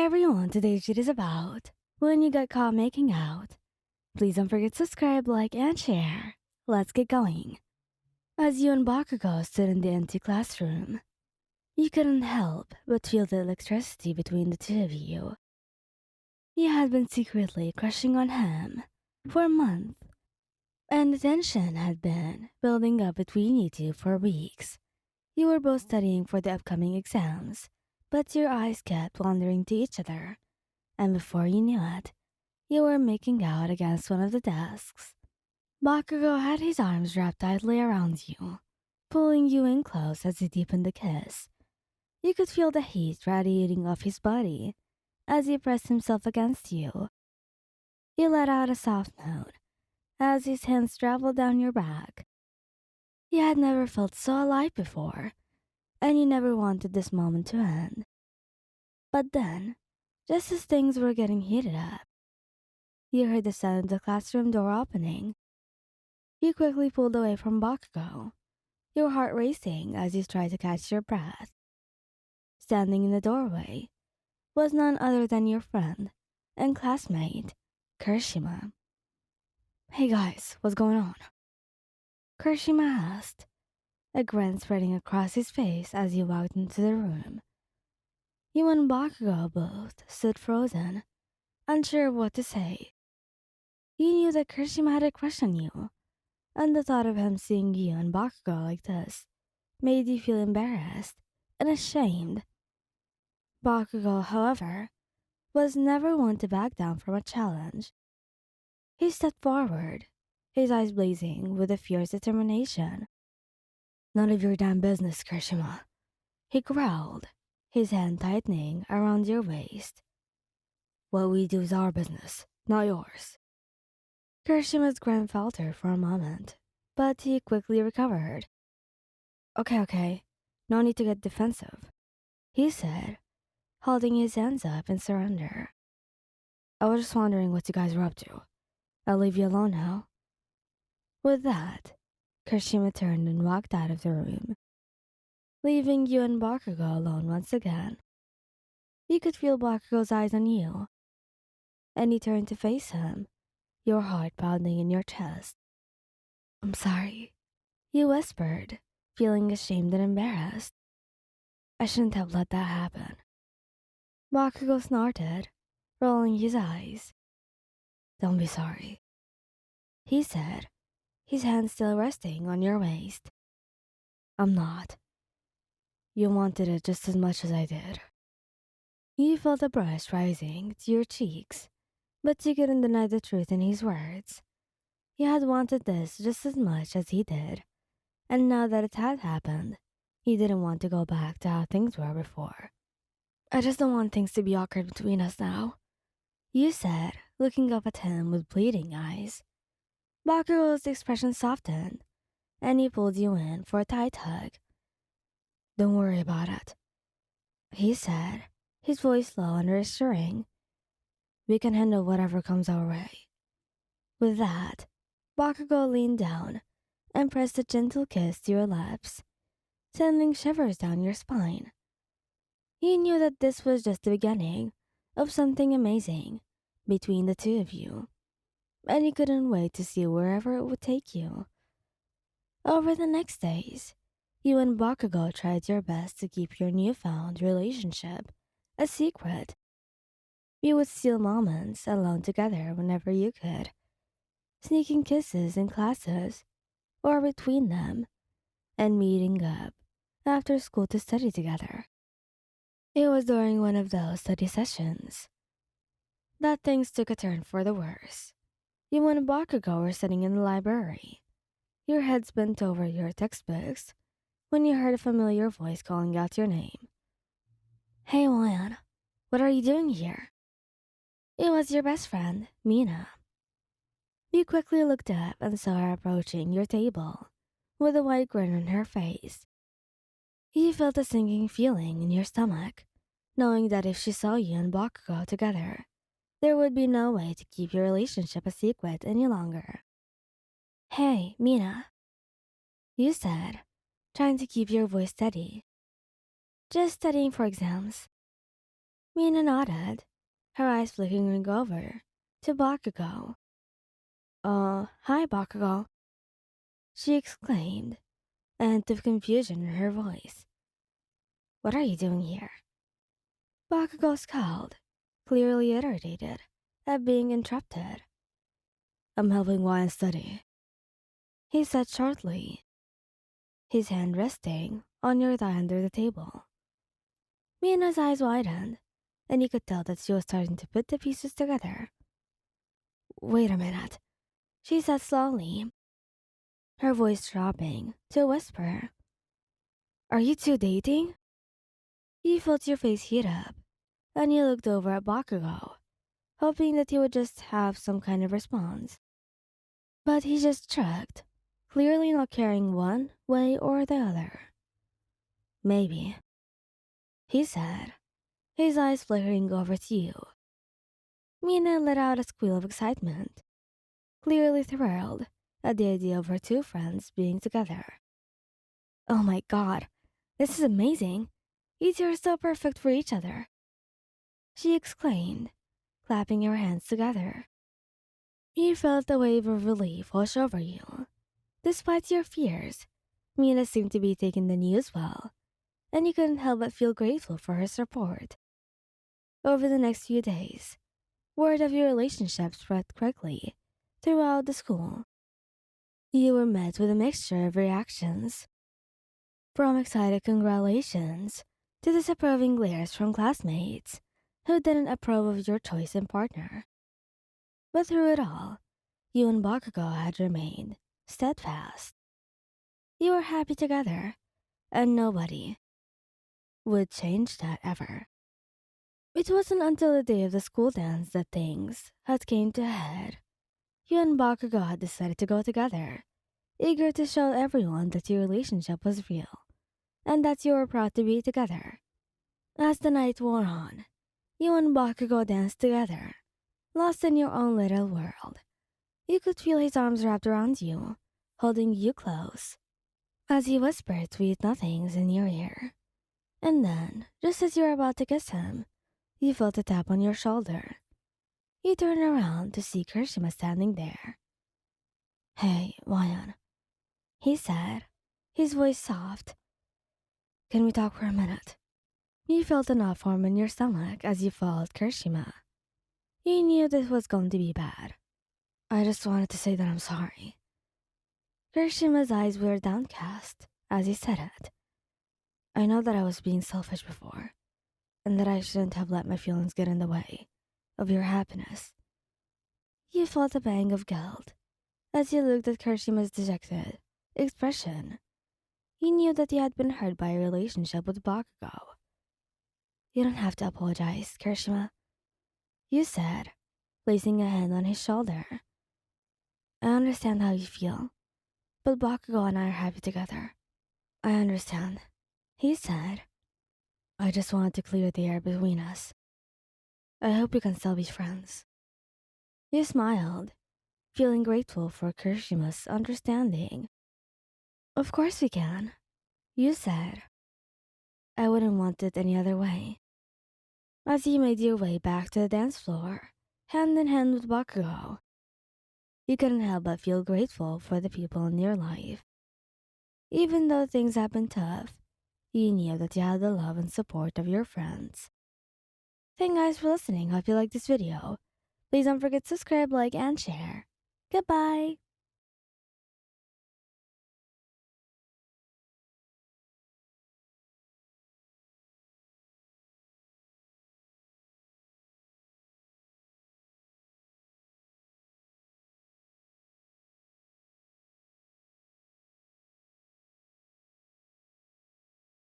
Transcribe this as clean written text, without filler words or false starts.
everyone, today's shit is about when you got caught making out. Please don't forget to subscribe, like, and share. Let's get going. As you and Bakugou stood in the empty classroom, you couldn't help but feel the electricity between the two of you. You had been secretly crushing on him for a month, and the tension had been building up between you two for weeks. You were both studying for the upcoming exams, but your eyes kept wandering to each other, and before you knew it, you were making out against one of the desks. Bakugou had his arms wrapped tightly around you, pulling you in close as he deepened the kiss. You could feel the heat radiating off his body as he pressed himself against you. He let out a soft note as his hands traveled down your back. You had never felt so alive before, and you never wanted this moment to end. But then, just as things were getting heated up, you heard the sound of the classroom door opening. You quickly pulled away from Bakugou, your heart racing as you tried to catch your breath. Standing in the doorway was none other than your friend and classmate, Kirishima. "Hey guys, what's going on?" Kirishima asked, a grin spreading across his face as he walked into the room. You and Bakugou both stood frozen, unsure of what to say. You knew that Kirishima had a crush on you, and the thought of him seeing you and Bakugou like this made you feel embarrassed and ashamed. Bakugou, however, was never one to back down from a challenge. He stepped forward, his eyes blazing with a fierce determination. "None of your damn business, Kirishima," he growled, his hand tightening around your waist. "What we do is our business, not yours." Kirishima's grin faltered for a moment, but he quickly recovered. Okay, no need to get defensive," he said, holding his hands up in surrender. "I was just wondering what you guys were up to. I'll leave you alone now." With that, Kirishima turned and walked out of the room, leaving you and Bakugou alone once again. You could feel Bakugou's eyes on you, and you turned to face him, your heart pounding in your chest. "I'm sorry," you whispered, feeling ashamed and embarrassed. "I shouldn't have let that happen." Bakugou snorted, rolling his eyes. "Don't be sorry," he said, his hand still resting on your waist. "I'm not. You wanted it just as much as I did." You felt a blush rising to your cheeks, but you couldn't deny the truth in his words. You had wanted this just as much as he did, and now that it had happened, you didn't want to go back to how things were before. "I just don't want things to be awkward between us now," you said, looking up at him with pleading eyes. Bakugou's expression softened, and he pulled you in for a tight hug. "Don't worry about it," he said, his voice low and reassuring. "We can handle whatever comes our way." With that, Bakugou leaned down and pressed a gentle kiss to your lips, sending shivers down your spine. You knew that this was just the beginning of something amazing between the two of you, and you couldn't wait to see wherever it would take you. Over the next days, you and Bakugou tried your best to keep your newfound relationship a secret. You would steal moments alone together whenever you could, sneaking kisses in classes or between them, and meeting up after school to study together. It was during one of those study sessions that things took a turn for the worse. You and Bakugou were sitting in the library, your heads bent over your textbooks, when you heard a familiar voice calling out your name. "Hey, Wan, what are you doing here?" It was your best friend, Mina. You quickly looked up and saw her approaching your table, with a wide grin on her face. You felt a sinking feeling in your stomach, knowing that if she saw you and Bakugou together, there would be no way to keep your relationship a secret any longer. "Hey, Mina," you said, trying to keep your voice steady. "Just studying for exams." Mina nodded, her eyes flickering over to Bakugou. Hi, Bakugou, she exclaimed, a hint of confusion in her voice. What are you doing here? Bakugou scowled, clearly irritated at being interrupted. I'm helping Wine study, he said shortly, his hand resting on your thigh under the table. Mina's eyes widened, and you could tell that she was starting to put the pieces together. Wait a minute, she said slowly, her voice dropping to a whisper. Are you two dating? You felt your face heat up, and you looked over at Bakugou, hoping that he would just have some kind of response. But he just shrugged, clearly not caring one way or the other. Maybe, he said, his eyes flickering over to you. Mina let out a squeal of excitement, clearly thrilled at the idea of her two friends being together. Oh my god, this is amazing! You two are so perfect for each other, she exclaimed, clapping her hands together. You felt a wave of relief wash over you. Despite your fears, Mina seemed to be taking the news well, and you couldn't help but feel grateful for her support. Over the next few days, word of your relationship spread quickly throughout the school. You were met with a mixture of reactions, from excited congratulations to disapproving glares from classmates who didn't approve of your choice in partner. But through it all, you and Bakugou had remained steadfast. You were happy together, and nobody would change that ever. It wasn't until the day of the school dance that things had came to a head. You and Bakugou had decided to go together, eager to show everyone that your relationship was real, and that you were proud to be together. As the night wore on, you and Bakugou danced together, lost in your own little world. You could feel his arms wrapped around you, holding you close, as he whispered sweet nothings in your ear. And then, just as you were about to kiss him, you felt a tap on your shoulder. You turned around to see Kirishima standing there. Hey, Ryan, he said, his voice soft. Can we talk for a minute? You felt an knot form in your stomach as you followed Kirishima. You knew this was going to be bad. I just wanted to say that I'm sorry. Kirishima's eyes were downcast as he said it. I know that I was being selfish before, and that I shouldn't have let my feelings get in the way of your happiness. You felt a pang of guilt as you looked at Kirishima's dejected expression. You knew that he had been hurt by a relationship with Bakugou. You don't have to apologize, Kirishima, you said, placing a hand on his shoulder. I understand how you feel, but Bakugou and I are happy together. I understand, he said. I just wanted to clear the air between us. I hope we can still be friends. You smiled, feeling grateful for Kirishima's understanding. Of course we can, you said. I wouldn't want it any other way. As you made your way back to the dance floor, hand in hand with Bakugou, you couldn't help but feel grateful for the people in your life. Even though things have been tough, you knew that you had the love and support of your friends. Thank you guys for listening. Hope you liked this video. Please don't forget to subscribe, like, and share. Goodbye!